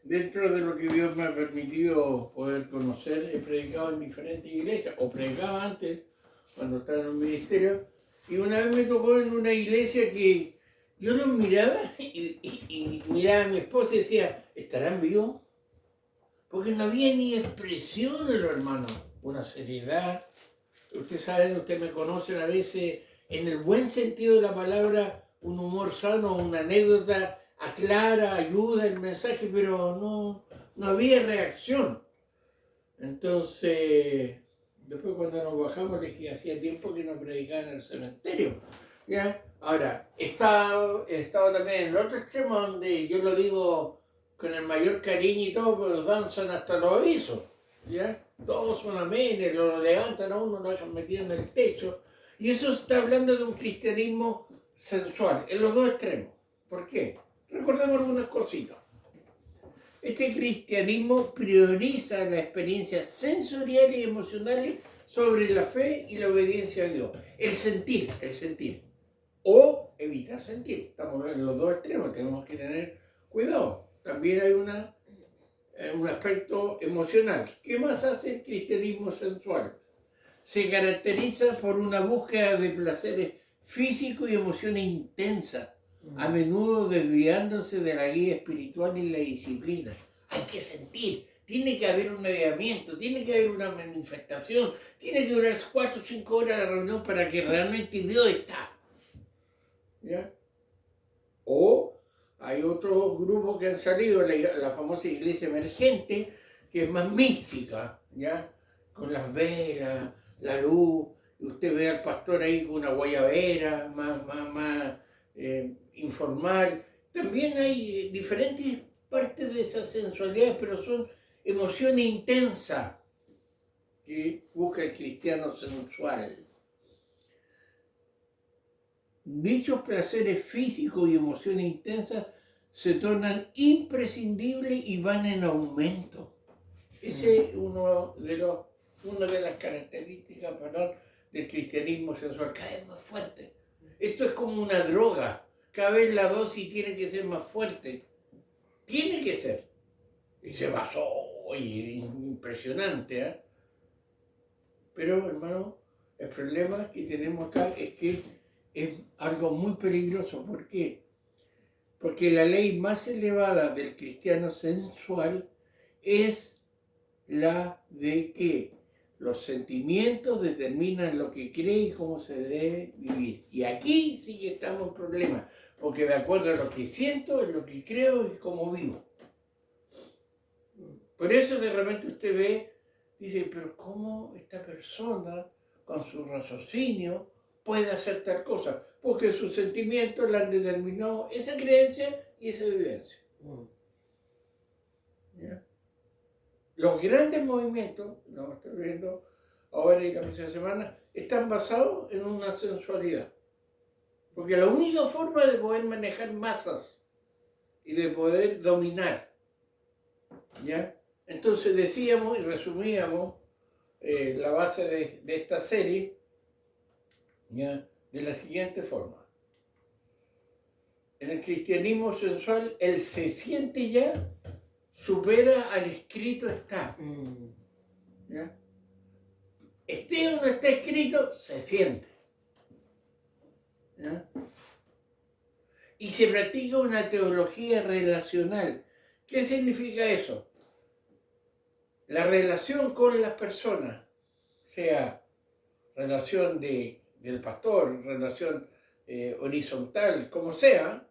dentro de lo que Dios me ha permitido poder conocer, he predicado en diferentes iglesias, o predicaba antes, cuando estaba en un ministerio, y una vez me tocó en una iglesia que yo los miraba y miraba a mi esposa y decía, ¿estarán vivos? Porque no había ni expresión de los hermanos, una seriedad. Ustedes saben, ustedes me conocen a veces, en el buen sentido de la palabra, un humor sano, una anécdota aclara, ayuda el mensaje, pero no había reacción. Entonces, después cuando nos bajamos, les dije, hacía tiempo que no predicaba en el cementerio. ¿Ya? Ahora, he estado también en el otro extremo donde yo lo digo con el mayor cariño y todo, pero danzan hasta los avisos. ¿Ya? Todos son amenes, lo levantan a uno, lo dejan metido en el techo. Y eso está hablando de un cristianismo sensual, en los dos extremos. ¿Por qué? Recordemos algunas cositas. Este cristianismo prioriza las experiencias sensoriales y emocionales sobre la fe y la obediencia a Dios. El sentir. O evitar sentir. Estamos en los dos extremos, tenemos que tener cuidado. También hay un aspecto emocional. ¿Qué más hace el cristianismo sensual? Se caracteriza por una búsqueda de placeres físicos y emociones intensas, a menudo desviándose de la guía espiritual y la disciplina. Hay que sentir, tiene que haber un mediamiento, tiene que haber una manifestación, tiene que durar 4 o 5 horas la reunión para que realmente Dios está. ¿Ya? O hay otros grupos que han salido, la famosa iglesia emergente, que es más mística, ¿ya? Con las velas, la luz, y usted ve al pastor ahí con una guayabera, más informal. También hay diferentes partes de esa sensualidad, pero son emociones intensas que busca el cristiano sensual. Dichos placeres físicos y emociones intensas se tornan imprescindibles y van en aumento. Ese es una de las características, del cristianismo sensual, cada vez más fuerte. Esto es como una droga, cada vez la dosis tiene que ser más fuerte. Tiene que ser. Y se basó, oye, impresionante, ¿eh? Pero, hermano, el problema que tenemos acá es que es algo muy peligroso. ¿Por qué? Porque la ley más elevada del cristiano sensual es la de que los sentimientos determinan lo que cree y cómo se debe vivir. Y aquí sí que estamos en problemas, porque de acuerdo a lo que siento, es lo que creo y cómo vivo. Por eso de repente usted ve, dice, pero ¿cómo esta persona con su raciocinio puede hacer tal cosa? Porque sus sentimientos le han determinado esa creencia y esa vivencia. ¿Ya? Los grandes movimientos, lo estoy viendo ahora y la próxima semana, están basados en una sensualidad. Porque la única forma de poder manejar masas y de poder dominar, ¿ya? Entonces decíamos y resumíamos la base de esta serie, ¿ya? De la siguiente forma. En el cristianismo sensual, el se siente ya supera al escrito está. ¿Ya? Esté o no esté escrito, se siente. ¿Ya? Y se practica una teología relacional. ¿Qué significa eso? La relación con las personas, sea relación del pastor, relación horizontal, como sea,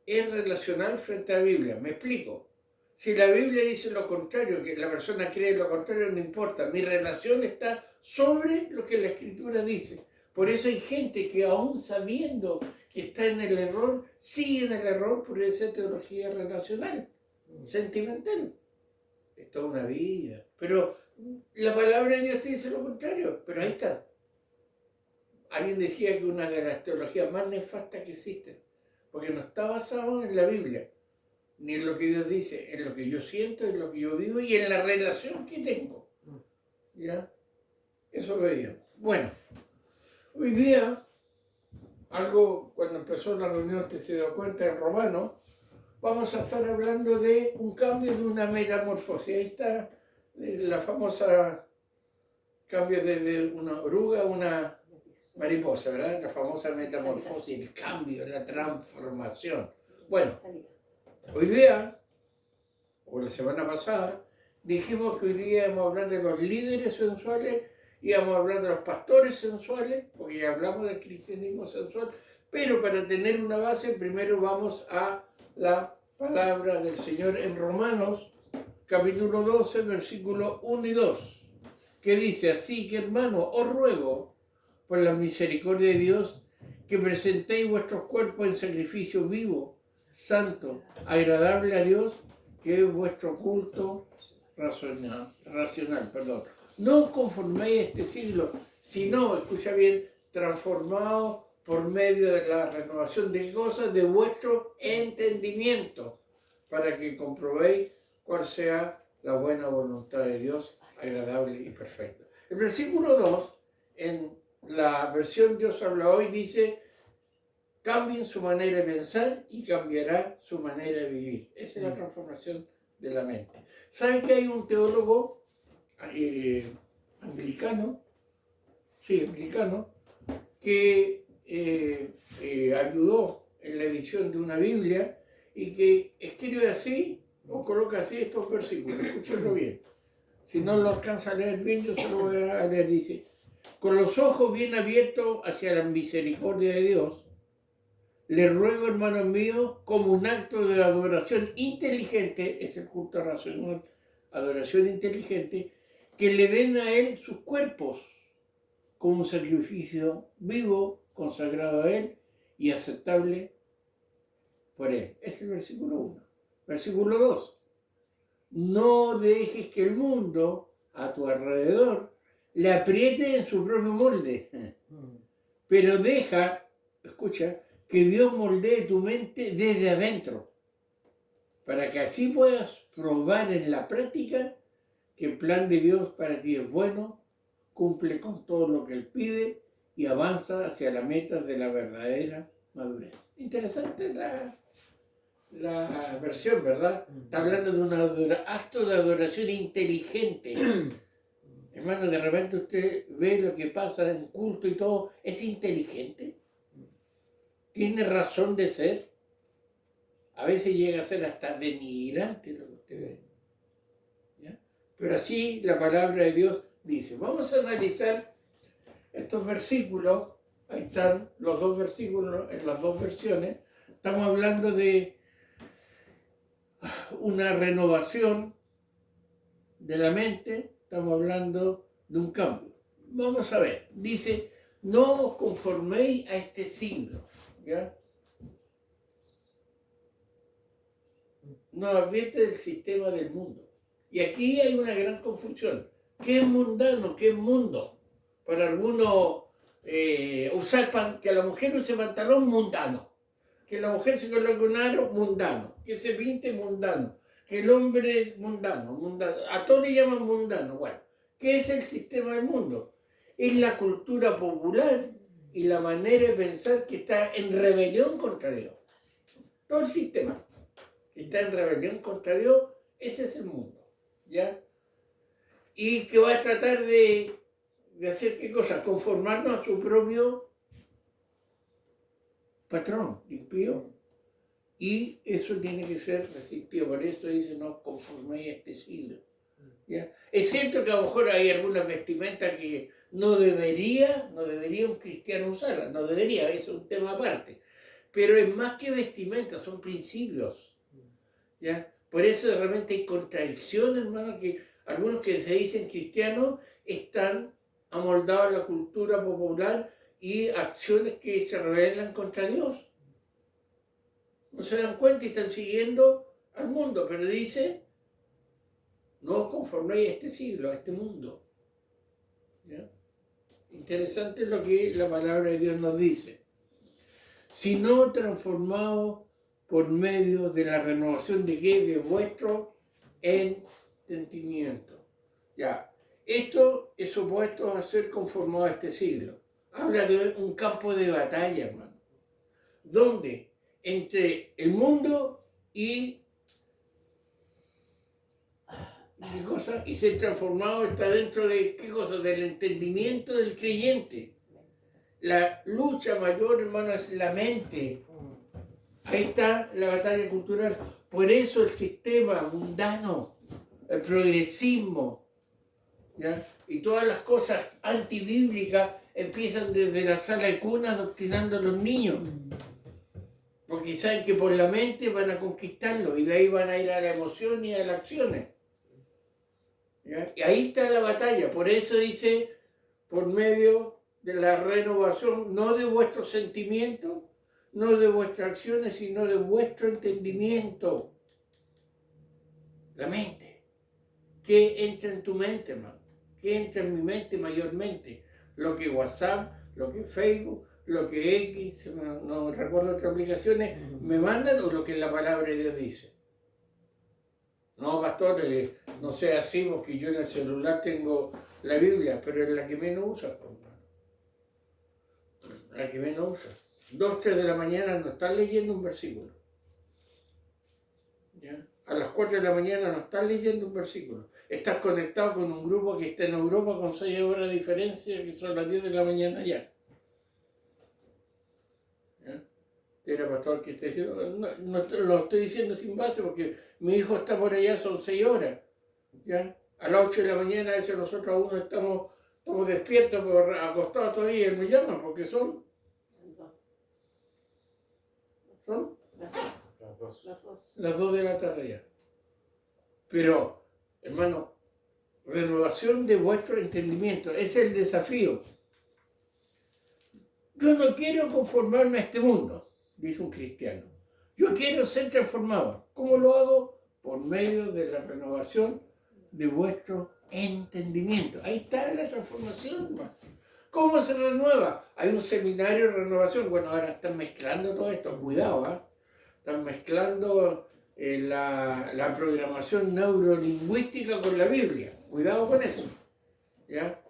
es relacional frente a la Biblia. Me explico. Si la Biblia dice lo contrario, que la persona cree lo contrario, no importa. Mi relación está sobre lo que la Escritura dice. Por eso hay gente que aún sabiendo que está en el error, sigue en el error por esa teología relacional, sentimental. Es toda una vida. Pero la palabra de Dios te dice lo contrario, pero ahí está. Alguien decía que una de las teologías más nefastas que existen, porque no está basado en la Biblia, ni en lo que Dios dice, en lo que yo siento, en lo que yo vivo y en la relación que tengo. ¿Ya? Eso veíamos. Bueno, hoy día, algo cuando empezó la reunión que se dio cuenta en Romano, vamos a estar hablando de un cambio, de una metamorfosis. Ahí está la famosa cambio de una oruga a una mariposa, ¿verdad? La famosa metamorfosis, el cambio, la transformación. Bueno, hoy día, o la semana pasada, dijimos que hoy día íbamos a hablar de los líderes sensuales, íbamos a hablar de los pastores sensuales, porque ya hablamos del cristianismo sensual, pero para tener una base, primero vamos a la palabra del Señor en Romanos, capítulo 12, versículos 1 y 2, que dice: así que, hermanos, os ruego, por la misericordia de Dios, que presentéis vuestros cuerpos en sacrificio vivo, santo, agradable a Dios, que es vuestro culto racional. No os conforméis a este siglo, sino, escucha bien, transformados por medio de la renovación de cosas de vuestro entendimiento, para que comprobéis cuál sea la buena voluntad de Dios, agradable y perfecta. El versículo 2, en la versión Dios habla hoy, dice: cambien su manera de pensar y cambiará su manera de vivir. Esa es la transformación de la mente. ¿Saben que hay un teólogo anglicano que ayudó en la edición de una Biblia y que escribe así, o coloca así estos versículos? Escúchenlo bien. Si no lo alcanza a leer bien, yo se lo voy a leer. Dice: con los ojos bien abiertos hacia la misericordia de Dios, les ruego, hermanos míos, como un acto de adoración inteligente, es el culto racional, adoración inteligente, que le den a Él sus cuerpos como un sacrificio vivo, consagrado a Él y aceptable por Él. Es el versículo 1. Versículo 2. No dejes que el mundo a tu alrededor le apriete en su propio molde, pero deja, escucha, que Dios moldee tu mente desde adentro, para que así puedas probar en la práctica que el plan de Dios para ti es bueno, cumple con todo lo que Él pide y avanza hacia la meta de la verdadera madurez. Interesante la versión, ¿verdad? Está hablando de un acto de adoración inteligente. Hermano, de repente usted ve lo que pasa en culto y todo, es inteligente, tiene razón de ser. A veces llega a ser hasta denigrante lo que usted ve, ¿ya? Pero así la palabra de Dios dice. Vamos a analizar estos versículos. Ahí están los dos versículos en las dos versiones. Estamos hablando de una renovación de la mente, estamos hablando de un cambio. Vamos a ver, dice: no os conforméis a este siglo, ¿ya? No advierte del sistema del mundo. Y aquí hay una gran confusión. ¿Qué es mundano? ¿Qué es mundo? Para algunos, que la mujer use pantalón, mundano. Que la mujer se coloque un aro, mundano. Que se pinte, mundano. Que el hombre, mundano. A todos le llaman mundano. Bueno, ¿qué es el sistema del mundo? Es la cultura popular y la manera de pensar que está en rebelión contra Dios. Todo el sistema que está en rebelión contra Dios, ese es el mundo, ¿ya? Y que va a tratar de hacer qué cosa, conformarnos a su propio patrón, impío, y eso tiene que ser resistido. Por eso dice: no os conforméis a este siglo, ¿ya? Es cierto que a lo mejor hay algunas vestimentas que no debería un cristiano usarlas, no debería, eso es un tema aparte, pero es más que vestimentas, son principios, ¿ya? Por eso de repente hay contradicción, hermano, que algunos que se dicen cristianos están amoldados a la cultura popular y acciones que se rebelan contra Dios. No se dan cuenta y están siguiendo al mundo, pero dice: no os conforméis a este siglo, a este mundo, ¿ya? Interesante lo que la palabra de Dios nos dice. Sino transformados por medio de la renovación de qué? De vuestro entendimiento. Ya, esto es opuesto a ser conformado a este siglo. Habla de un campo de batalla, hermano, donde entre el mundo y ¿qué cosa? Y ser transformado está dentro de ¿qué cosa? Del entendimiento del creyente. La lucha mayor, hermano, es la mente. Ahí está la batalla cultural. Por eso el sistema mundano, el progresismo, ¿ya? Y todas las cosas antibíblicas empiezan desde la sala de cuna adoctrinando a los niños. Porque saben que por la mente van a conquistarlo y de ahí van a ir a la emoción y a las acciones. ¿Ya? Y ahí está la batalla. Por eso dice, por medio de la renovación, no de vuestros sentimientos, no de vuestras acciones, sino de vuestro entendimiento. La mente. ¿Qué entra en tu mente, hermano? ¿Qué entra en mi mente mayormente? Lo que WhatsApp, lo que Facebook, lo que X, no recuerdo otras aplicaciones, me mandan o lo que la palabra de Dios dice. No, pastor, no sea así porque yo en el celular tengo la Biblia, pero es la que menos usa, hermano. La que menos usa. 2, 3 de la mañana no estás leyendo un versículo. ¿Ya? A las 4 de la mañana no estás leyendo un versículo. Estás conectado con un grupo que está en Europa con 6 horas de diferencia, que son las 10 de la mañana ya. ¿Ya? Tiene pastor que esté diciendo, no lo estoy diciendo sin base porque mi hijo está por allá, son 6 horas. ¿Ya? A las 8 de la mañana, a veces nosotros aún estamos despiertos, acostados todavía, y él me llama porque son las 2 de la tarde ya. Pero, hermano, renovación de vuestro entendimiento, ese es el desafío. Yo no quiero conformarme a este mundo, dice un cristiano. Yo quiero ser transformado. ¿Cómo lo hago? Por medio de la renovación de vuestro entendimiento. Ahí está la transformación, hermano. ¿Cómo se renueva? Hay un seminario de renovación. Bueno, ahora están mezclando todo esto. Cuidado, ¿eh? Están mezclando la programación neurolingüística con la Biblia. Cuidado con eso. ¿Ya?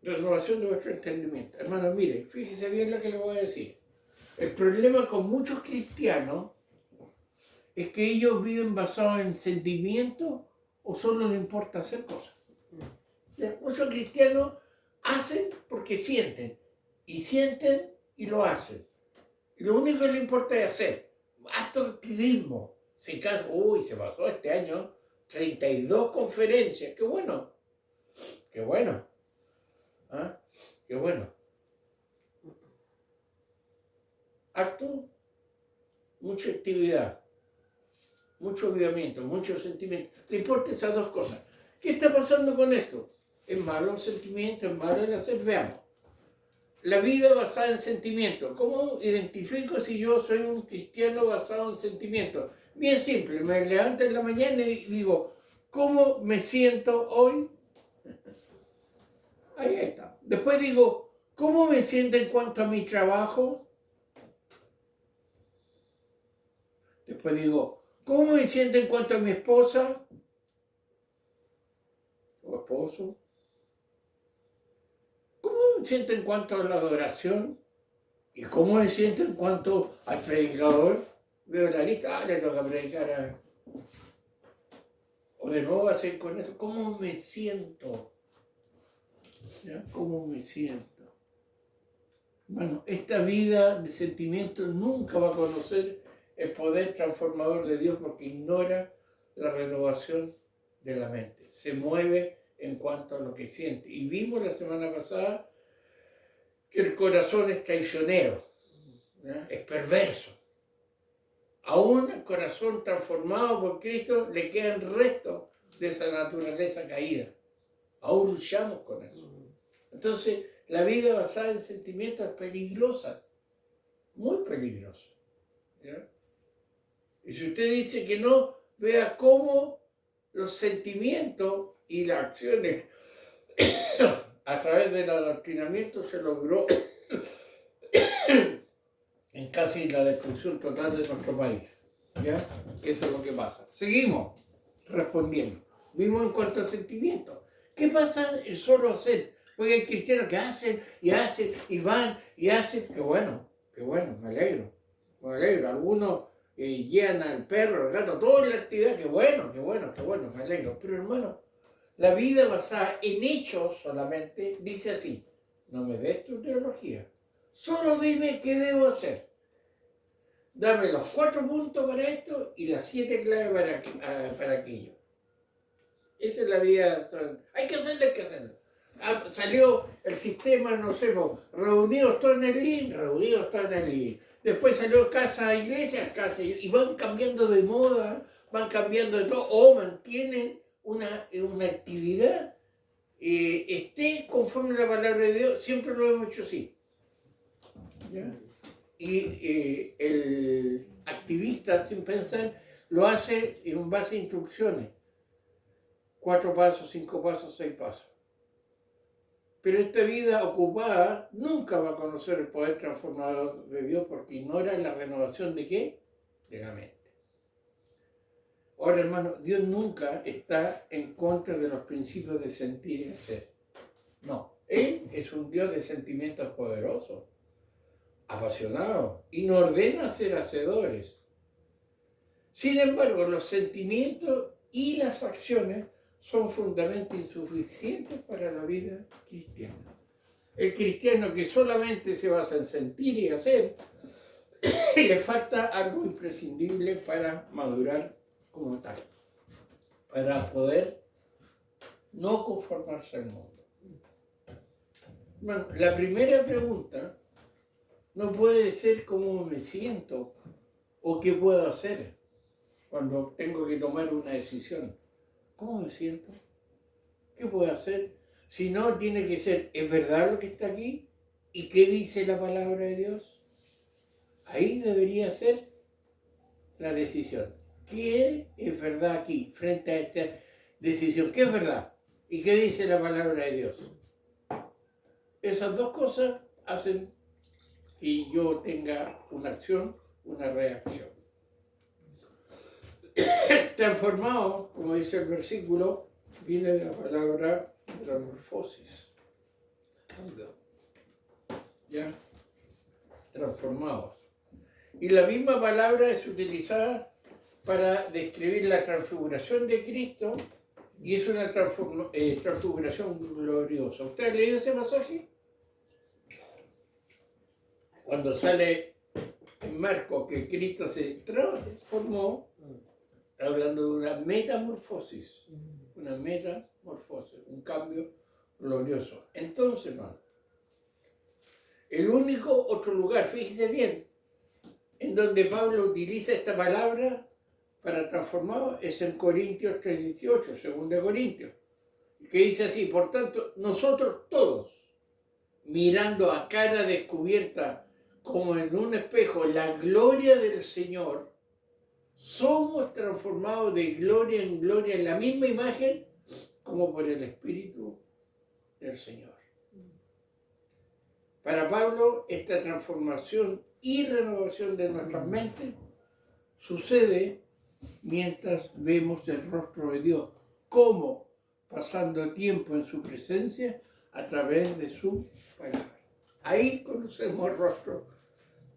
Renovación de vuestro entendimiento. Hermano, mire, fíjese bien lo que le voy a decir. El problema con muchos cristianos es que ellos viven basados en sentimientos o solo les importa hacer cosas. Muchos cristianos hacen porque sienten y lo hacen. Y lo único que les importa es hacer. Acto de activismo. Se pasó este año 32 conferencias. ¡Qué bueno! ¡Qué bueno! ¿Ah? ¡Qué bueno! Acto, mucha actividad, mucho avivamiento, mucho sentimiento. Le importan esas dos cosas. ¿Qué está pasando con esto? Es malo el sentimiento, es malo el hacer. Veamos. La vida basada en sentimientos. ¿Cómo identifico si yo soy un cristiano basado en sentimientos? Bien simple, me levanto en la mañana y digo, ¿cómo me siento hoy? Ahí está. Después digo, ¿cómo me siento en cuanto a mi trabajo? Después digo, ¿cómo me siento en cuanto a mi esposa o esposo? ¿Cómo me siento en cuanto a la adoración? ¿Y cómo me siento en cuanto al predicador? Veo la lista, le toca predicar a... O de nuevo hacer con eso, ¿cómo me siento? ¿Ya? ¿Cómo me siento? Bueno, esta vida de sentimientos nunca va a conocer el poder transformador de Dios porque ignora la renovación de la mente. Se mueve en cuanto a lo que siente. Y vimos la semana pasada que el corazón es traicionero, ¿ya? Es perverso. Aún el corazón transformado por Cristo le quedan restos de esa naturaleza caída. Aún luchamos con eso. Entonces, la vida basada en sentimientos es peligrosa, muy peligrosa. ¿Ya? Y si usted dice que no, vea cómo los sentimientos y las acciones a través del adoctrinamiento se logró en casi la destrucción total de nuestro país. ¿Ya? Eso es lo que pasa. Seguimos respondiendo. Vimos en cuanto a sentimientos. ¿Qué pasa el solo hacer? Porque hay cristianos que hacen y van y hacen. Qué bueno, me alegro. Me alegro. Algunos guían al perro, al gato, toda la actividad. Qué bueno, qué bueno, qué bueno, me alegro. Pero hermano, la vida basada en hechos solamente dice así: no me des tu teología, solo dime qué debo hacer. Dame los 4 puntos para esto y las 7 claves para aquello. Esa es la vida. Hay que hacerlo, hay que hacerlo. Salió el sistema, no sé, reunidos todos en el link, reunidos todos en el link. Después salió casa, iglesia, casa, y van cambiando de moda, van cambiando de todo, o mantienen una actividad, esté conforme a la palabra de Dios, siempre lo hemos hecho así. ¿Ya? Y el activista, sin pensar, lo hace en base a instrucciones. 4 pasos, 5 pasos, 6 pasos. Pero esta vida ocupada nunca va a conocer el poder transformador de Dios porque ignora la renovación de ¿qué? De la mente. Ahora, hermano, Dios nunca está en contra de los principios de sentir y hacer. No, Él es un Dios de sentimientos poderosos, apasionados, y nos ordena ser hacedores. Sin embargo, los sentimientos y las acciones son fundamentos insuficientes para la vida cristiana. El cristiano que solamente se basa en sentir y hacer, le falta algo imprescindible para madurar como tal, para poder no conformarse al mundo. Bueno, la primera pregunta no puede ser cómo me siento o qué puedo hacer cuando tengo que tomar una decisión. ¿Cómo me siento? ¿Qué puedo hacer? Si no, tiene que ser, ¿es verdad lo que está aquí? ¿Y qué dice la palabra de Dios? Ahí debería ser la decisión. ¿Qué es verdad aquí frente a esta decisión? ¿Qué es verdad? ¿Y qué dice la palabra de Dios? Esas dos cosas hacen que yo tenga una acción, una reacción. Transformado, como dice el versículo, viene de la palabra metamorfosis. Cambio. ¿Ya? Transformados. Y la misma palabra es utilizada para describir la transfiguración de Cristo y es una transfiguración gloriosa. ¿Usted ha leído ese pasaje? Cuando sale en Marcos que Cristo se transformó, hablando de una metamorfosis, un cambio glorioso. Entonces, hermano, el único otro lugar, fíjese bien, en donde Pablo utiliza esta palabra para transformado es en Corintios 3:18, 2 Corintios, que dice así: por tanto, nosotros todos, mirando a cara descubierta como en un espejo la gloria del Señor, somos transformados de gloria en gloria en la misma imagen como por el Espíritu del Señor. Para Pablo, esta transformación y renovación de nuestras mentes sucede mientras vemos el rostro de Dios, como pasando tiempo en su presencia a través de su palabra. Ahí conocemos el rostro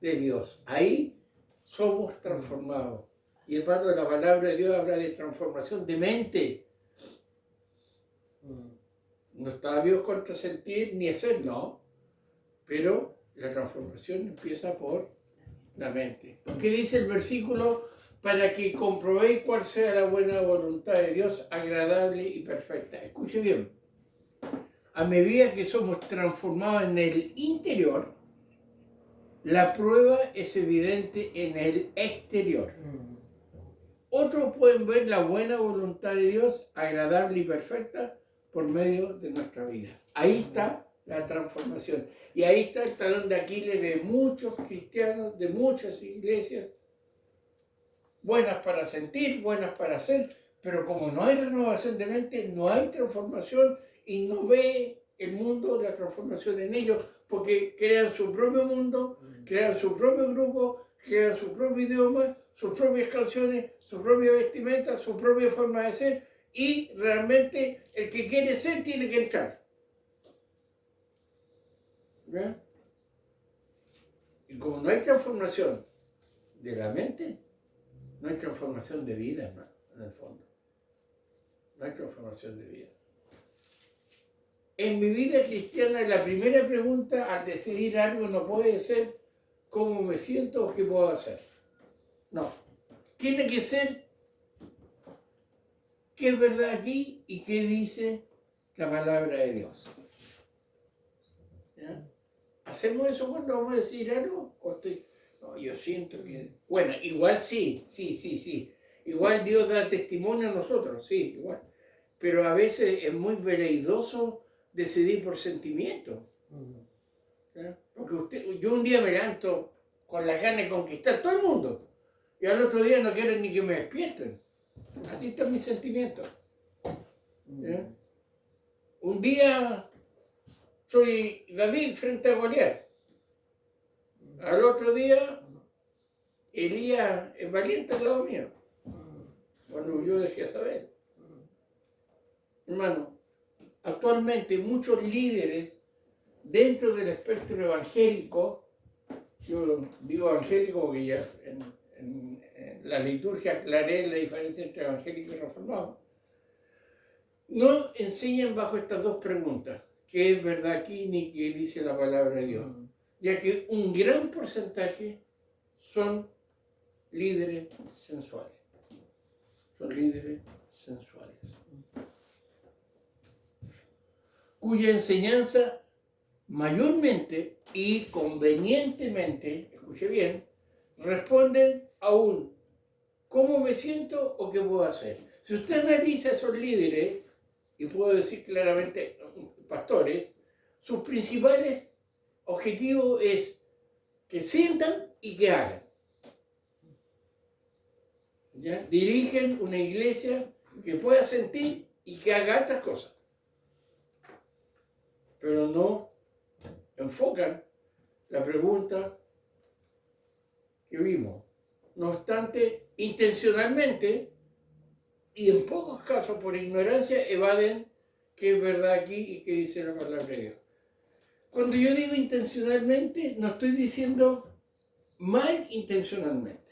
de Dios, ahí somos transformados. Y hermano, la palabra de Dios habla de transformación de mente. No está Dios contra sentir ni hacer, no. Pero la transformación empieza por la mente. ¿Qué dice el versículo? Para que comprobéis cuál sea la buena voluntad de Dios, agradable y perfecta. Escuche bien. A medida que somos transformados en el interior, la prueba es evidente en el exterior. Otros pueden ver la buena voluntad de Dios, agradable y perfecta, por medio de nuestra vida. Ahí está la transformación. Y ahí está el talón de Aquiles de muchos cristianos, de muchas iglesias, buenas para sentir, buenas para hacer, pero como no hay renovación de mente, no hay transformación y no ve el mundo la transformación en ellos, porque crean su propio mundo, crean su propio grupo, crean su propio idioma, sus propias canciones, su propia vestimenta, su propia forma de ser, y realmente el que quiere ser tiene que entrar. ¿Ve? Y como no hay transformación de la mente, no hay transformación de vida, hermano, en el fondo. No hay transformación de vida. En mi vida cristiana, la primera pregunta al decidir algo no puede ser cómo me siento o qué puedo hacer. No. Tiene que ser qué es verdad aquí y qué dice la palabra de Dios. ¿Ya? ¿Hacemos eso cuando vamos a decir algo? No, yo siento que... Bueno, igual sí. Igual Dios da testimonio a nosotros, sí, igual. Pero a veces es muy veleidoso decidir por sentimiento. ¿Ya? Porque yo un día me levanto con las ganas de conquistar a todo el mundo. Y al otro día no quieren ni que me despierten. Así están mis sentimientos. ¿Ya? Un día soy David frente a Goliat. Al otro día, Elías es valiente al lado mío. Cuando yo dejé saber. Hermano, actualmente muchos líderes dentro del espectro evangélico, yo digo evangélico porque ya en la liturgia aclaré la diferencia entre evangélico y reformado, no enseñan bajo estas dos preguntas, qué es verdad aquí ni qué dice la palabra de Dios, ya que un gran porcentaje son líderes sensuales. Son líderes sensuales. Cuya enseñanza mayormente y convenientemente, escuche bien, responden a un ¿cómo me siento o qué puedo hacer? Si usted analiza a esos líderes, y puedo decir claramente pastores, sus principales objetivos es que sientan y que hagan. ¿Ya? Dirigen una iglesia que pueda sentir y que haga estas cosas. Pero no enfocan la pregunta que vimos. No obstante, intencionalmente, y en pocos casos por ignorancia, evaden qué es verdad aquí y qué dice la palabra de Dios. Cuando yo digo intencionalmente, no estoy diciendo mal intencionalmente.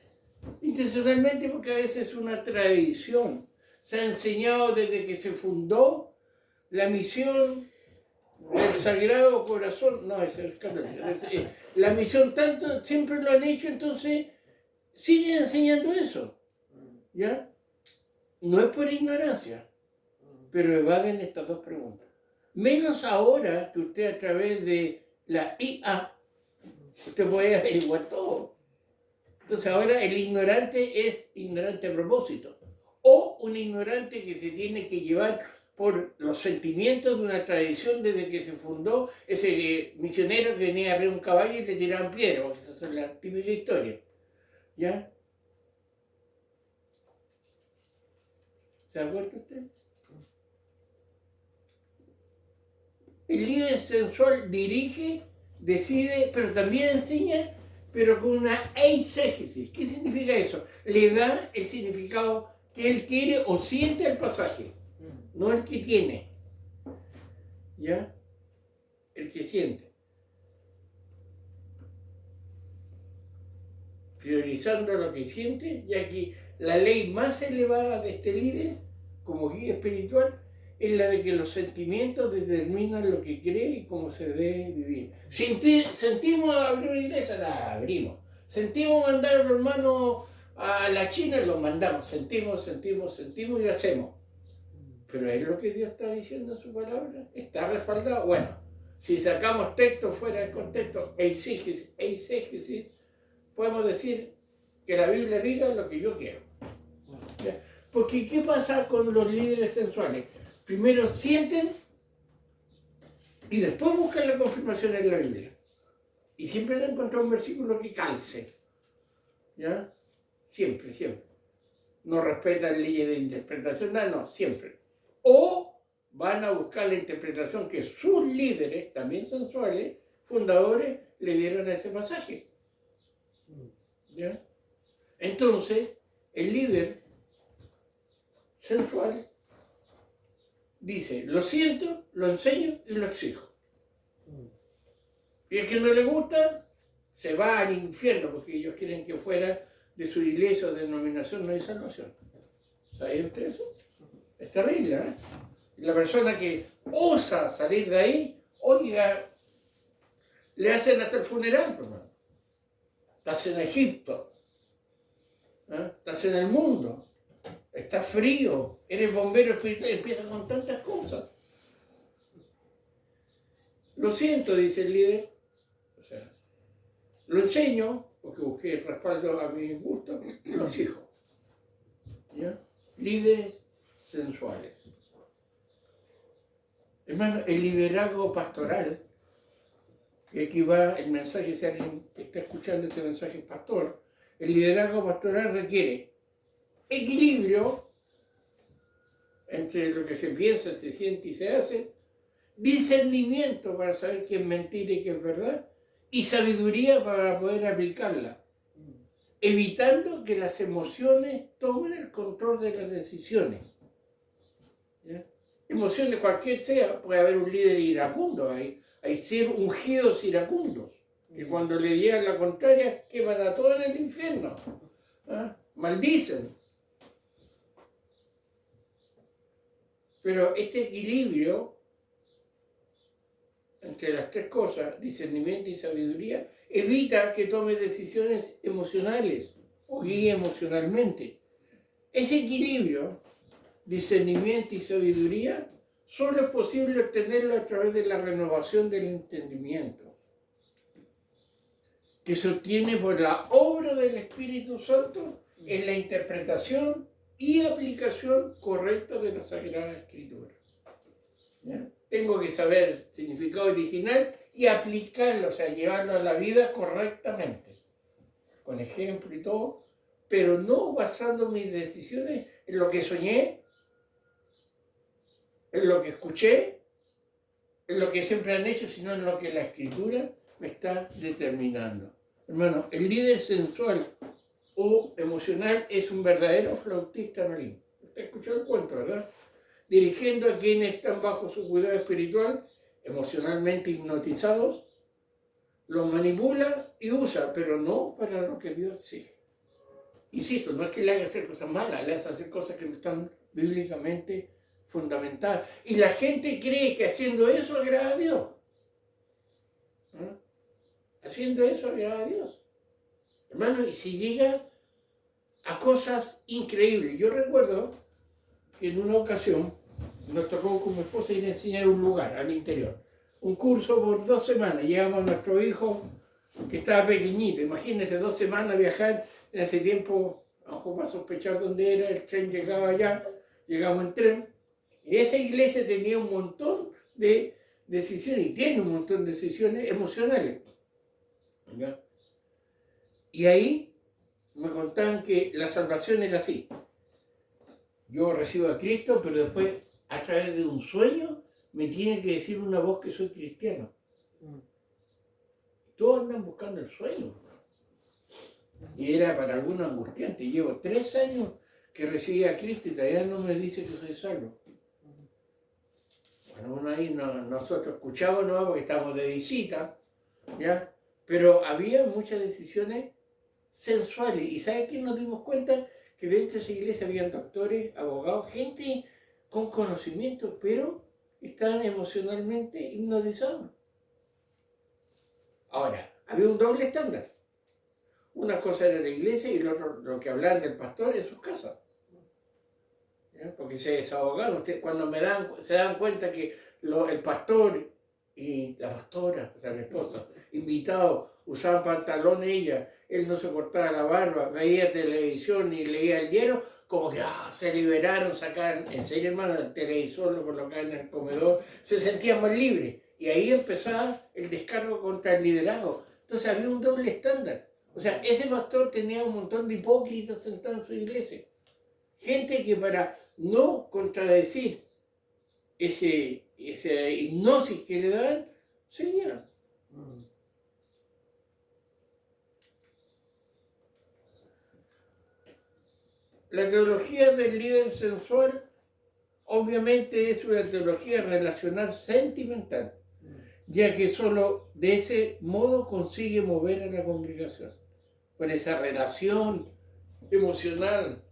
Intencionalmente porque a veces es una tradición. Se ha enseñado desde que se fundó la misión del Sagrado Corazón, no, es el católico, la misión tanto, siempre lo han hecho, entonces siguen enseñando eso, ¿ya? No es por ignorancia, pero evaden estas dos preguntas. Menos ahora que usted a través de la IA, usted puede averiguar todo. Entonces ahora el ignorante es ignorante a propósito, o un ignorante que se tiene que llevar por los sentimientos de una tradición desde que se fundó ese misionero que venía arriba de un caballo y le tiraban piedra, porque esa es la típica historia. ¿Ya? ¿Se da cuenta usted? El líder sensual dirige, decide, pero también enseña, pero con una eisegesis. ¿Qué significa eso? Le da el significado que él quiere o siente al pasaje, no el que tiene. ¿Ya? El que siente. Priorizando lo que siente, ya que la ley más elevada de este líder, como guía espiritual, es la de que los sentimientos determinan lo que cree y cómo se debe vivir. Sentimos abrir una iglesia, la abrimos. Sentimos mandar a los hermanos a la China, los mandamos. Sentimos y hacemos. Pero es lo que Dios está diciendo en su palabra. Está respaldado. Bueno, si sacamos texto fuera del contexto, eisegesis, podemos decir que la Biblia diga lo que yo quiero. ¿Ya? Porque ¿qué pasa con los líderes sensuales? Primero sienten y después buscan la confirmación en la Biblia. Y siempre han encontrado un versículo que calce. ¿Ya? Siempre. No respetan leyes de interpretación, no, siempre. O van a buscar la interpretación que sus líderes, también sensuales, fundadores, le dieron a ese pasaje. ¿Ya? Entonces, el líder sensual dice, lo siento, lo enseño y lo exijo. Y el que no le gusta, se va al infierno, porque ellos quieren que fuera de su iglesia o denominación no hay salvación. ¿Sabía usted eso? Es terrible, ¿eh? La persona que osa salir de ahí, oiga, le hacen hasta el funeral, hermano. Estás en Egipto, ¿eh? Estás en el mundo, está frío, eres bombero espiritual, empieza con tantas cosas. Lo siento, dice el líder, o sea, lo enseño, porque busqué el respaldo a mi gusto, lo exijo. ¿Ya? Líderes sensuales. Hermano, el liderazgo pastoral, y aquí va el mensaje, si alguien está escuchando este mensaje es pastor, el liderazgo pastoral requiere equilibrio entre lo que se piensa, se siente y se hace, discernimiento para saber qué es mentira y qué es verdad, y sabiduría para poder aplicarla, evitando que las emociones tomen el control de las decisiones. ¿Ya? Emociones cualquier sea, puede haber un líder iracundo, hay ser ungidos iracundos, que cuando le llegan la contraria queman a todos en el infierno, ¿ah? Maldicen. Pero este equilibrio entre las tres cosas, discernimiento y sabiduría, evita que tome decisiones emocionales o guíe emocionalmente. Ese equilibrio, discernimiento y sabiduría, solo es posible obtenerlo a través de la renovación del entendimiento, que se obtiene por la obra del Espíritu Santo en la interpretación y aplicación correcta de la Sagrada Escritura. ¿Ya? Tengo que saber el significado original y aplicarlo, o sea, llevarlo a la vida correctamente, con ejemplo y todo, pero no basando mis decisiones en lo que soñé, en lo que escuché, en lo que siempre han hecho, sino en lo que la Escritura me está determinando. Hermano, el líder sensual o emocional es un verdadero flautista marín. Usted escuchó el cuento, ¿verdad? Dirigiendo a quienes están bajo su cuidado espiritual, emocionalmente hipnotizados, los manipula y usa, pero no para lo que Dios exige. Insisto, no es que le haga hacer cosas malas, le hace hacer cosas que no están bíblicamente fundamentadas. Y la gente cree que haciendo eso agrada a Dios. ¿Eh? Haciendo eso agrada a Dios. Hermano, y si llega a cosas increíbles. Yo recuerdo que en una ocasión nos tocó con mi esposa ir a enseñar un lugar al interior. Un curso por 2 semanas. Llevamos a nuestro hijo que estaba pequeñito. Imagínense 2 semanas viajar. En ese tiempo, a lo mejor va a sospechar dónde era, el tren llegaba allá, llegamos en tren. Y esa iglesia tenía un montón de decisiones, y tiene un montón de decisiones emocionales. ¿Ya? Y ahí me contaban que la salvación era así. Yo recibo a Cristo, pero después, a través de un sueño, me tiene que decir una voz que soy cristiano. Todos andan buscando el sueño. Y era para algunos angustiante. Llevo 3 años que recibí a Cristo y todavía no me dice que soy salvo. Bueno, uno ahí nosotros escuchábamos, ¿no? Porque estábamos de visita, ¿ya? Pero había muchas decisiones sensuales. ¿Y sabe qué nos dimos cuenta? Que dentro de esa iglesia habían doctores, abogados, gente con conocimiento, pero estaban emocionalmente hipnotizados. Ahora, había un doble estándar. Una cosa era la iglesia y el otro, lo que hablaban del pastor en sus casas. ¿Ya? Porque se desahogaron. Ustedes cuando se dan cuenta que el pastor y la pastora, o sea, la esposa, invitados, usaban pantalones ella, él no se cortaba la barba, veía televisión y leía el diario, como que se liberaron, sacaban, en serio hermano, el televisor, lo colocaban en el comedor, se sentían más libres. Y ahí empezaba el descargo contra el liderazgo. Entonces había un doble estándar. O sea, ese pastor tenía un montón de hipócritas sentados en su iglesia. Gente que para no contradecir esa hipnosis que le dan, seguían. La teología del líder sensual obviamente es una teología relacional sentimental, ya que solo de ese modo consigue mover a la congregación, por esa relación emocional,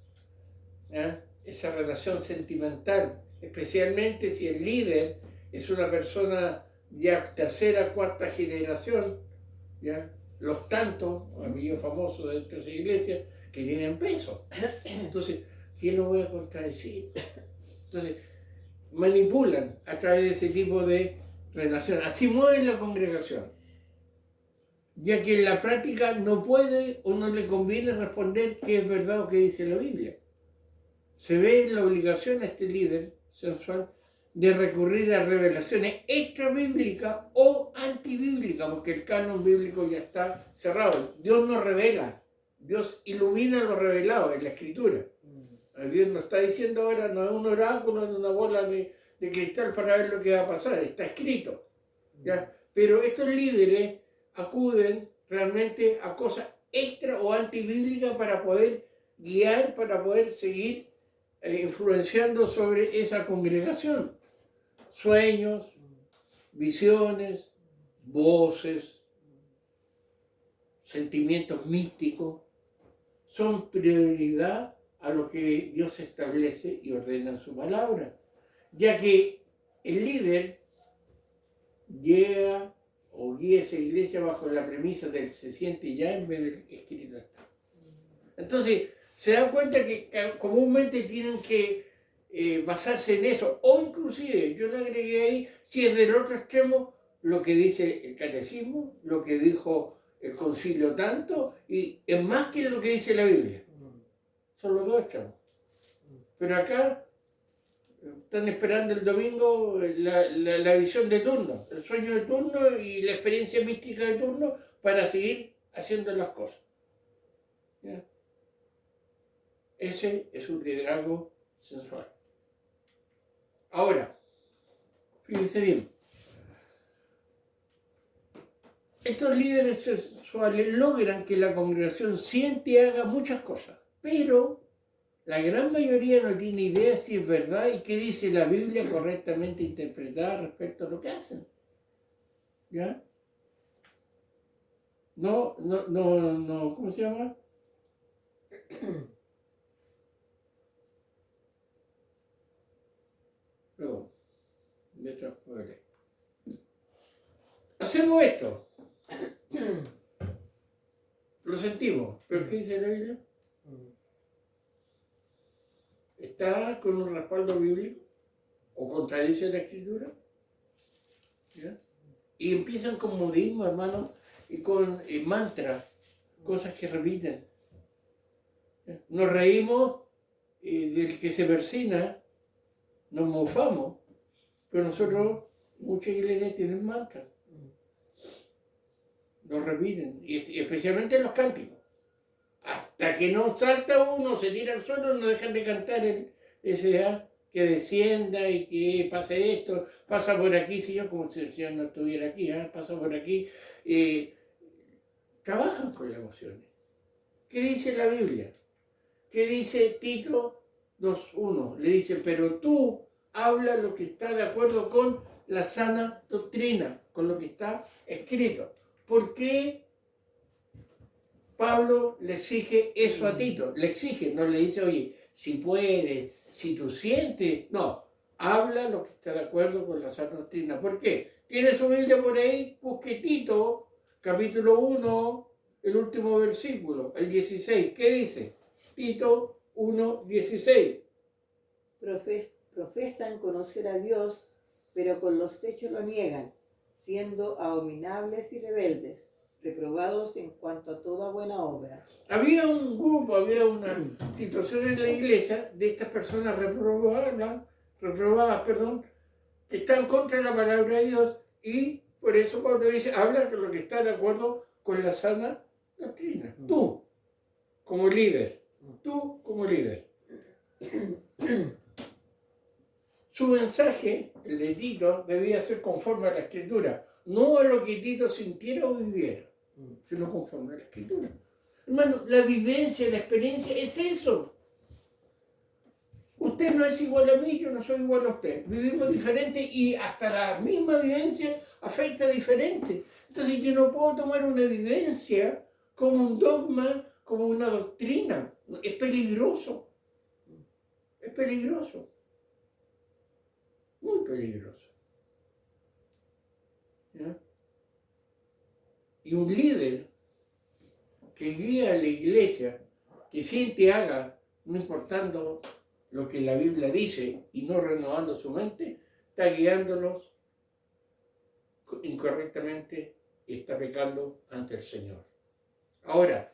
¿ya? Esa relación sentimental, especialmente si el líder es una persona ya tercera, cuarta generación, ¿ya? Los tantos, amigos famosos dentro de esa iglesia, que tienen peso. Entonces, ¿quién lo voy a contradecir? Entonces, manipulan a través de ese tipo de relación. Así mueven la congregación, ya que en la práctica no puede o no le conviene responder qué es verdad o qué dice la Biblia. Se ve la obligación a este líder sensual de recurrir a revelaciones extrabíblicas o antibíblicas, porque el canon bíblico ya está cerrado. Dios no revela, Dios ilumina lo revelado en la Escritura. Dios no está diciendo ahora, no es un oráculo, no es una bola de cristal para ver lo que va a pasar, está escrito, ¿ya? Pero estos líderes acuden realmente a cosas extra o antibíblicas para poder guiar, para poder seguir influenciando sobre esa congregación. Sueños, visiones, voces, sentimientos místicos, son prioridad a lo que Dios establece y ordena en su palabra, ya que el líder llega o guía esa iglesia bajo la premisa del se siente ya en vez del escrito está. Entonces, se dan cuenta que comúnmente tienen que basarse en eso, o inclusive, yo le agregué ahí, si es del otro extremo, lo que dice el catecismo, lo que dijo el concilio tanto, y es más que lo que dice la Biblia. Son los dos extremos. Pero acá están esperando el domingo la visión de turno, el sueño de turno y la experiencia mística de turno para seguir haciendo las cosas. ¿Ya? Ese es un liderazgo sensual. Ahora, fíjense bien, estos líderes sensuales logran que la congregación siente y haga muchas cosas, pero la gran mayoría no tiene idea si es verdad y qué dice la Biblia correctamente interpretada respecto a lo que hacen. ¿Ya? No, ¿cómo se llama? Perdón, me transformé. Hacemos esto. Lo sentimos, pero ¿qué dice la Biblia? ¿Está con un respaldo bíblico? ¿O contradice la Escritura? ¿Ya? Y empiezan con modismo, hermano, y con mantras, cosas que repiten. ¿Ya? Nos reímos del que se persina, nos mofamos, pero nosotros, muchas iglesias tienen mantras. Lo repiten, y especialmente en los cánticos. Hasta que no salta uno, se tira al suelo, no dejan de cantar ese que descienda y que pase esto, pasa por aquí, si yo como si el Señor no estuviera aquí, pasa por aquí. Trabajan con las emociones. ¿Qué dice la Biblia? ¿Qué dice Tito 2:1? Le dice, pero tú habla lo que está de acuerdo con la sana doctrina, con lo que está escrito. ¿Por qué Pablo le exige eso a Tito? Le exige, no le dice, oye, si puedes, si tú sientes. No, habla lo que está de acuerdo con la sana doctrina. ¿Por qué? ¿Tiene su Biblia por ahí? Busque Tito, capítulo 1, el último versículo, el 16. ¿Qué dice? Tito 1:16. Profesan conocer a Dios, pero con los hechos lo niegan, siendo abominables y rebeldes, reprobados en cuanto a toda buena obra. Había un grupo, había una situación en la iglesia de estas personas reprobadas, que están contra la palabra de Dios, y por eso Pablo dice, habla de lo que está de acuerdo con la sana doctrina. Tú, como líder. Su mensaje, el de Tito, debía ser conforme a la Escritura, no a lo que Tito sintiera o viviera, sino conforme a la Escritura. Hermano, la vivencia, la experiencia es eso. Usted no es igual a mí, yo no soy igual a usted. Vivimos diferente y hasta la misma vivencia afecta diferente. Entonces yo no puedo tomar una vivencia como un dogma, como una doctrina. Es peligroso. Es peligroso. Muy peligroso. ¿Ya? Y un líder que guía a la iglesia, que siente haga, no importando lo que la Biblia dice y no renovando su mente, está guiándolos incorrectamente y está pecando ante el Señor. Ahora,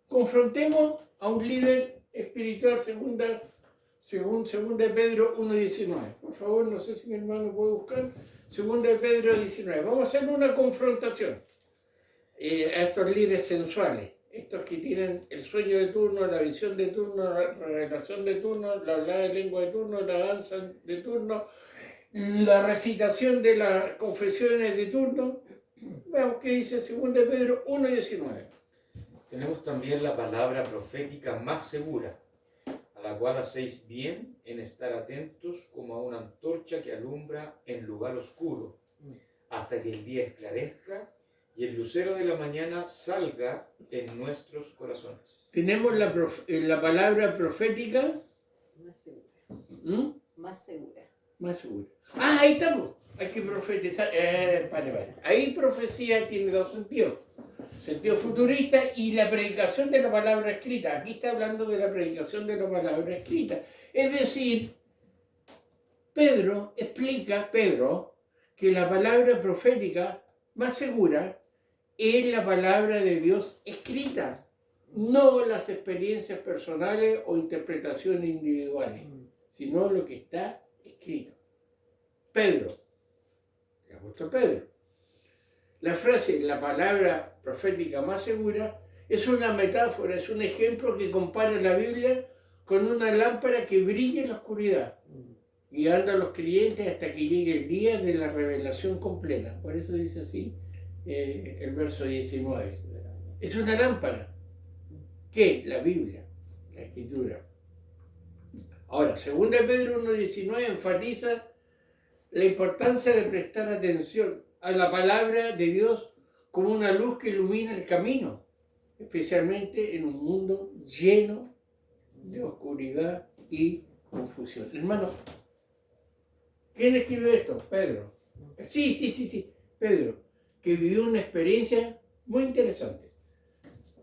confrontemos a un líder espiritual, según de Pedro 1.19. Por favor, no sé si mi hermano puede buscar. Segunda de Pedro 19. Vamos a hacer una confrontación a estos líderes sensuales, estos que tienen el sueño de turno, la visión de turno, la revelación de turno, la hablada de lengua de turno, la danza de turno, la recitación de las confesiones de turno. Veamos qué dice segunda de Pedro 1.19. Tenemos también la palabra profética más segura, a la cual hacéis bien en estar atentos como a una antorcha que alumbra en lugar oscuro, hasta que el día esclarezca y el lucero de la mañana salga en nuestros corazones. Tenemos la palabra profética. Más segura. ¿Mm? Más segura. Más segura. Ah, ahí estamos. Hay que profetizar. Vale. Ahí profecía tiene dos sentidos. Sentido futurista y la predicación de la palabra escrita. Aquí está hablando de la predicación de la palabra escrita. Es decir, Pedro explica, que la palabra profética más segura es la palabra de Dios escrita, no las experiencias personales o interpretaciones individuales, sino lo que está escrito. Pedro, el apóstol Pedro. La frase, la palabra profética más segura, es una metáfora, es un ejemplo que compara la Biblia con una lámpara que brilla en la oscuridad, guiando a los creyentes hasta que llegue el día de la revelación completa. Por eso dice así el verso 19. Es una lámpara. ¿Qué? La Biblia, la Escritura. Ahora, 2 Pedro 1.19 enfatiza la importancia de prestar atención a la palabra de Dios como una luz que ilumina el camino, especialmente en un mundo lleno de oscuridad y confusión. Hermano, ¿quién escribe esto? Pedro. Sí, Pedro, que vivió una experiencia muy interesante.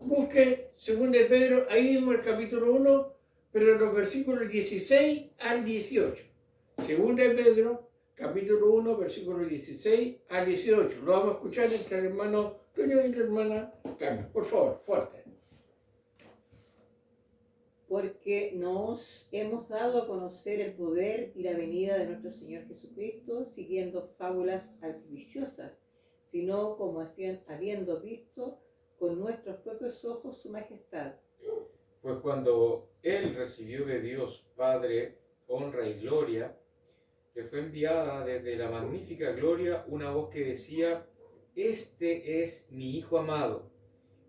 Busque 2 Pedro, ahí mismo el capítulo 1, pero los versículos 16 al 18. 2 Pedro, capítulo 1, versículos 16 al 18. Lo vamos a escuchar entre el hermano Antonio y la hermana Carmen. Por favor, fuerte. Porque nos hemos dado a conocer el poder y la venida de nuestro Señor Jesucristo, siguiendo fábulas artificiosas, sino como habiendo visto con nuestros propios ojos su majestad. Pues cuando Él recibió de Dios Padre honra y gloria, le fue enviada desde la magnífica gloria una voz que decía: Este es mi Hijo amado,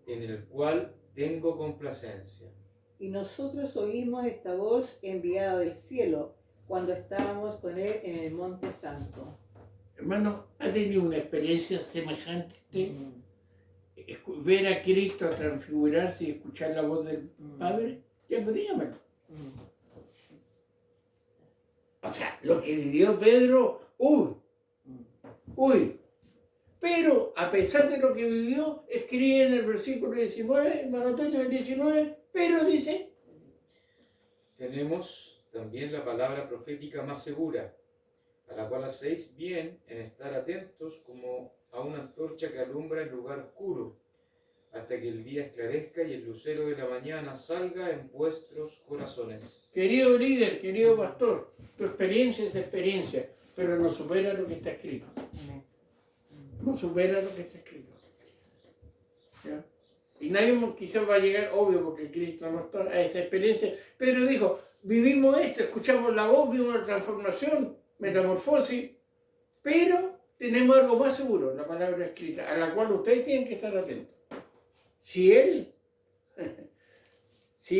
en el cual tengo complacencia. Y nosotros oímos esta voz enviada del cielo cuando estábamos con Él en el Monte Santo. Hermano, ¿ha tenido una experiencia semejante? Ver a Cristo transfigurarse y escuchar la voz del Padre? Ya, pues dígamelo. O sea, lo que vivió Pedro, Pero, a pesar de lo que vivió, escribe en el versículo 19, hermano Antonio, el 19, pero dice: Tenemos también la palabra profética más segura, a la cual hacéis bien en estar atentos como a una antorcha que alumbra en lugar oscuro, hasta que el día esclarezca y el lucero de la mañana salga en vuestros corazones. Querido líder, querido pastor, tu experiencia es experiencia, pero no supera lo que está escrito. No supera lo que está escrito. ¿Ya? Y nadie quizás va a llegar, obvio, porque Cristo no está a esa experiencia. Pedro dijo: vivimos esto, escuchamos la voz, vimos la transformación, metamorfosis, pero tenemos algo más seguro, la palabra escrita, a la cual ustedes tienen que estar atentos. Si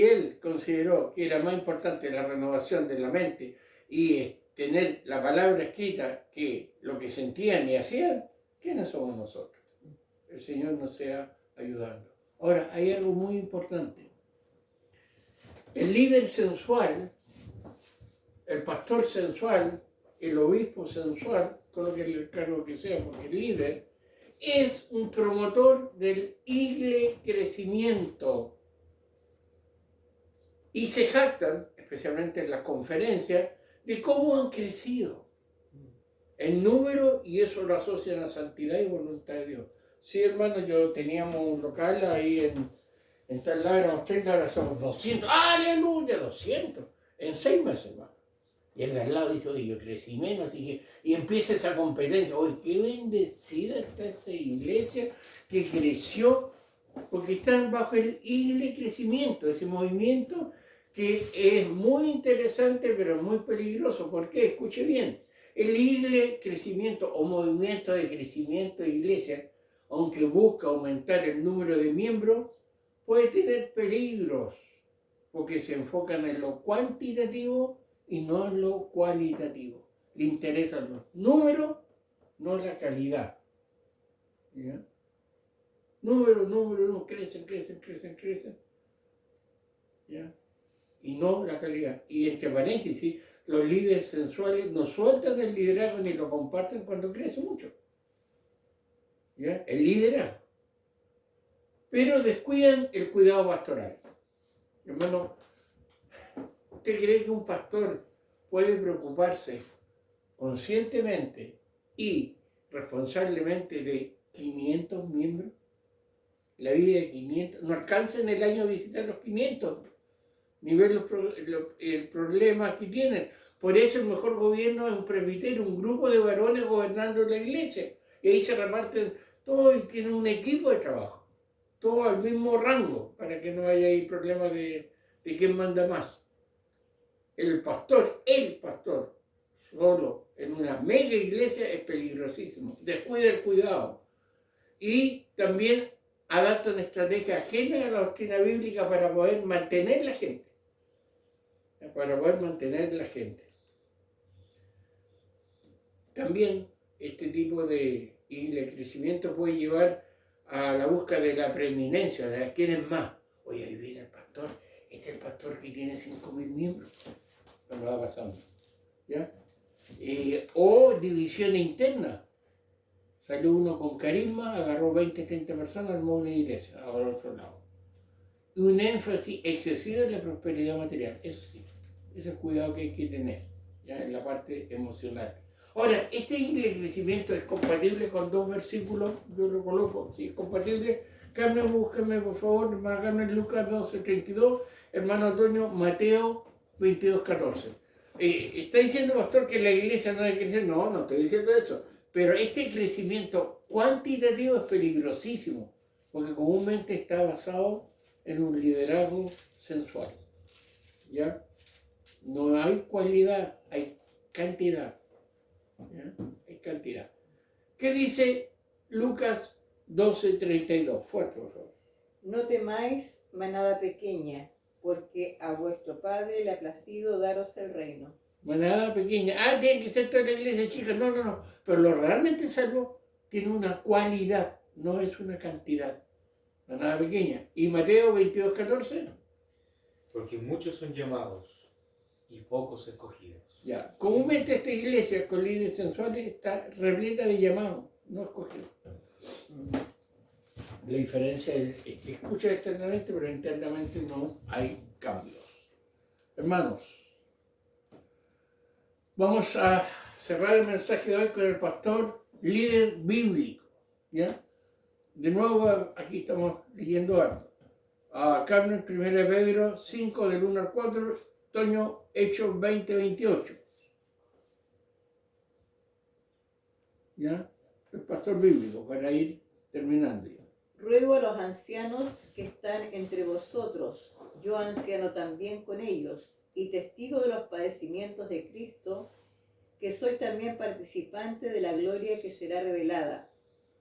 él consideró que era más importante la renovación de la mente y tener la palabra escrita que lo que sentían y hacían, ¿quiénes somos nosotros? El Señor nos sea ayudando. Ahora, hay algo muy importante. El líder sensual, el pastor sensual, el obispo sensual, coloque el cargo que sea, porque el líder es un promotor del crecimiento. Y se jactan, especialmente en las conferencias, de cómo han crecido en número, y eso lo asocian a santidad y voluntad de Dios. Sí, hermano, yo teníamos un local ahí en tal lado, éramos 30, ahora somos 200. ¡Aleluya! 200 en 6 meses, hermano. Y el de al lado dice, oye, yo crecí menos, y empieza esa competencia. Oye, qué bendecida está esa iglesia que creció, porque están bajo el crecimiento, ese movimiento que es muy interesante, pero muy peligroso. ¿Por qué? Escuche bien. El crecimiento o movimiento de crecimiento de iglesia, aunque busca aumentar el número de miembros, puede tener peligros, porque se enfocan en lo cuantitativo y no en lo cualitativo. Le interesan los números, no la calidad. ¿Ya? Números, crecen. ¿Ya? Y no la calidad. Y entre paréntesis, los líderes sensuales no sueltan el liderazgo ni lo comparten cuando crece mucho. ¿Ya? El liderazgo. Pero descuidan el cuidado pastoral. Hermano, ¿usted cree que un pastor puede preocuparse conscientemente y responsablemente de 500 miembros? La vida de 500, no alcanza en el año a visitar los 500, ni ver el problema que tienen. Por eso el mejor gobierno es un presbiterio, un grupo de varones gobernando la iglesia. Y ahí se reparten todos y tienen un equipo de trabajo, todos al mismo rango, para que no haya ahí problemas de quién manda más. El pastor, solo en una mega iglesia es peligrosísimo. Descuida el cuidado. Y también adaptan estrategias ajenas a la doctrina bíblica para poder mantener la gente. También este tipo de crecimiento puede llevar a la búsqueda de la preeminencia, de quién es más. Oye, ahí viene el pastor, este es el pastor que tiene 5.000 miembros. Cuando va pasando. ¿Ya? O división interna. Salió uno con carisma, agarró 20, 30 personas, armó una iglesia, ahora al otro lado. Y un énfasis excesivo en la prosperidad material. Eso sí, ese es el cuidado que hay que tener, ¿ya? En la parte emocional. Ahora, este crecimiento es compatible con 2 versículos, yo lo coloco, si es compatible, Carmen, búsquenme por favor, hermana Carmen, Lucas 12:32, hermano Antonio, Mateo 22:14. ¿Está diciendo, pastor, que la iglesia no debe crecer? No, no estoy diciendo eso. Pero este crecimiento cuantitativo es peligrosísimo, porque comúnmente está basado en un liderazgo sensual. ¿Ya? No hay cualidad, hay cantidad. ¿Ya? Hay cantidad. ¿Qué dice Lucas 12:32? Fuerte, por favor. No temáis, manada pequeña, porque a vuestro Padre le ha placido daros el reino. Manada pequeña. Tiene que ser toda la iglesia chica. No. Pero lo realmente salvo tiene una cualidad, no es una cantidad. Manada pequeña. ¿Y Mateo 22:14? Porque muchos son llamados y pocos escogidos. Ya. Comúnmente esta iglesia con líderes sensuales está repleta de llamados, no escogidos. La diferencia es que escucha externamente, pero internamente no hay cambios. Hermanos, vamos a cerrar el mensaje de hoy con el pastor líder bíblico. ¿Ya? De nuevo, aquí estamos leyendo algo. Carmen, 1 Pedro 5, del 1 al 4, Toño, Hechos 20:28. ¿Ya? El pastor bíblico, para ir terminando ya. Ruego a los ancianos que están entre vosotros, yo anciano también con ellos, y testigo de los padecimientos de Cristo, que soy también participante de la gloria que será revelada.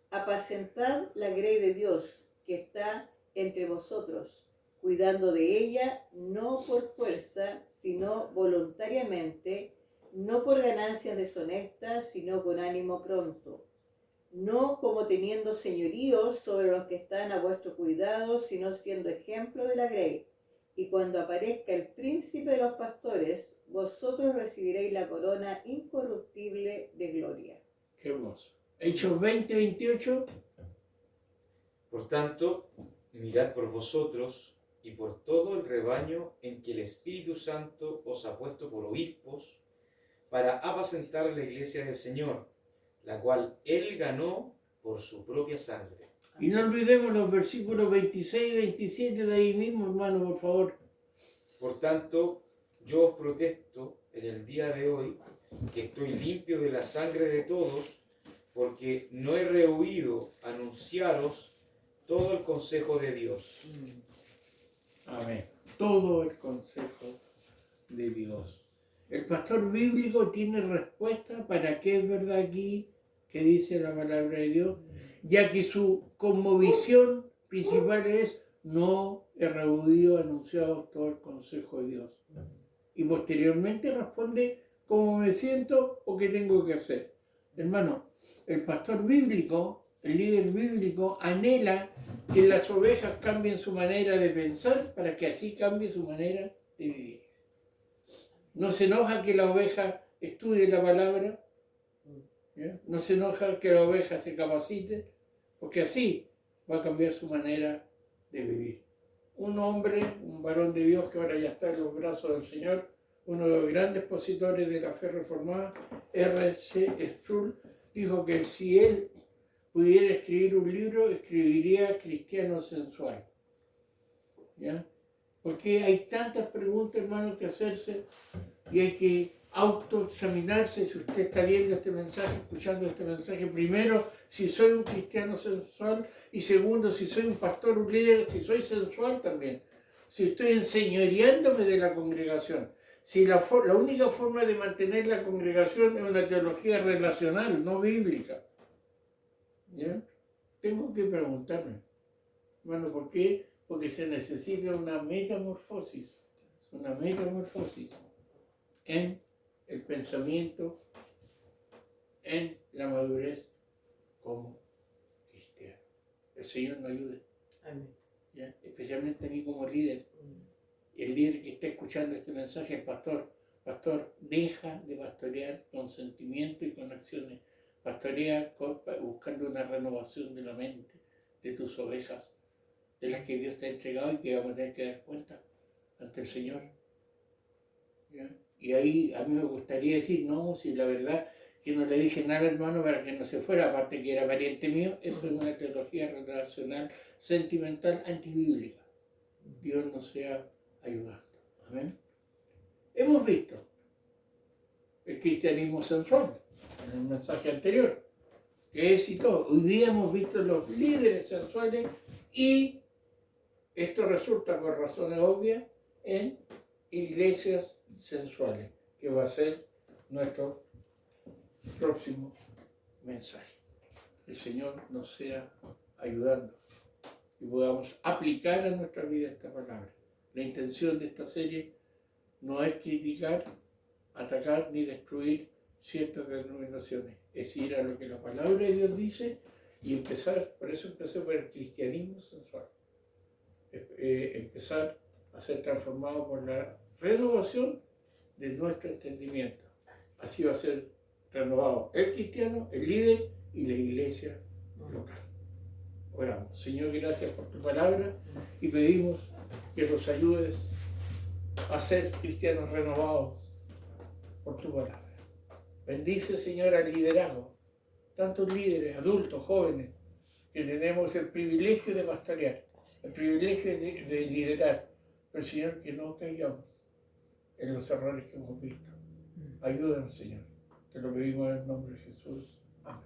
Apacentad la grey de Dios que está entre vosotros, cuidando de ella no por fuerza, sino voluntariamente, no por ganancias deshonestas, sino con ánimo pronto. no como teniendo señorío sobre los que están a vuestro cuidado, sino siendo ejemplo de la grey. Y cuando aparezca el príncipe de los pastores, vosotros recibiréis la corona incorruptible de gloria. Qué hermoso. Hechos 20:28. Por tanto, mirad por vosotros y por todo el rebaño en que el Espíritu Santo os ha puesto por obispos, para apacentar a la iglesia del Señor, la cual Él ganó por su propia sangre. Y no olvidemos los versículos 26 y 27 de ahí mismo, hermano, por favor. Por tanto, yo os protesto en el día de hoy que estoy limpio de la sangre de todos, porque no he rehuido anunciaros todo el consejo de Dios. Amén. Todo el consejo de Dios. El pastor bíblico tiene respuesta para qué es verdad aquí que dice la palabra de Dios, ya que su conmovisión principal es: no he rehuido anunciado todo el consejo de Dios. Y posteriormente responde cómo me siento o qué tengo que hacer. Hermano, el pastor bíblico, el líder bíblico, anhela que las ovejas cambien su manera de pensar para que así cambie su manera de vivir. No se enoja que la oveja estudie la palabra, ¿ya? No se enoja que la oveja se capacite, porque así va a cambiar su manera de vivir. Un hombre, un varón de Dios que ahora ya está en los brazos del Señor, uno de los grandes expositores de la fe reformada, R.C. Sproul, dijo que si él pudiera escribir un libro, escribiría Cristiano Sensual. ¿Ya? Porque hay tantas preguntas, hermanos, que hacerse y hay que autoexaminarse. Si usted está viendo este mensaje, escuchando este mensaje, primero, si soy un cristiano sensual, y segundo, si soy un pastor, un líder, si soy sensual también, si estoy enseñoreándome de la congregación, si la única forma de mantener la congregación es una teología relacional, no bíblica. ¿Ya? Tengo que preguntarme, hermano, ¿por qué? Porque se necesita una metamorfosis en el pensamiento, en la madurez como cristiano. El Señor nos ayude. Amén. ¿Ya? Especialmente a mí como líder. El líder que está escuchando este mensaje es pastor. Pastor, deja de pastorear con sentimiento y con acciones. Pastorea buscando una renovación de la mente, de tus ovejas, de las que Dios te ha entregado y que vamos a tener que dar cuenta ante el Señor. ¿Ya? Y ahí a mí me gustaría decir, no, si la verdad que no le dije nada al hermano para que no se fuera, aparte que era pariente mío, eso es una teología relacional, sentimental, antibíblica. Dios nos sea ayudando. Amén. Hemos visto el cristianismo sensual en el mensaje anterior, que es y todo. Hoy día hemos visto los líderes sensuales y esto resulta por razones obvias en iglesias sensuales, que va a ser nuestro próximo mensaje. El Señor nos sea ayudando y podamos aplicar a nuestra vida esta palabra. La intención de esta serie no es criticar, atacar ni destruir ciertas denominaciones, es ir a lo que la palabra de Dios dice y empezar, por eso empecé por el cristianismo sensual, empezar a ser transformado por la renovación de nuestro entendimiento. Así va a ser renovado el cristiano, el líder y la iglesia local. Oramos. Señor, gracias por tu palabra y pedimos que nos ayudes a ser cristianos renovados por tu palabra. Bendice, Señor, al liderazgo, tantos líderes, adultos, jóvenes, que tenemos el privilegio de pastorear, el privilegio de liderar, pero Señor, que no caigamos en los errores que hemos visto. Ayúdanos, Señor. Te lo pedimos en el nombre de Jesús. Amén.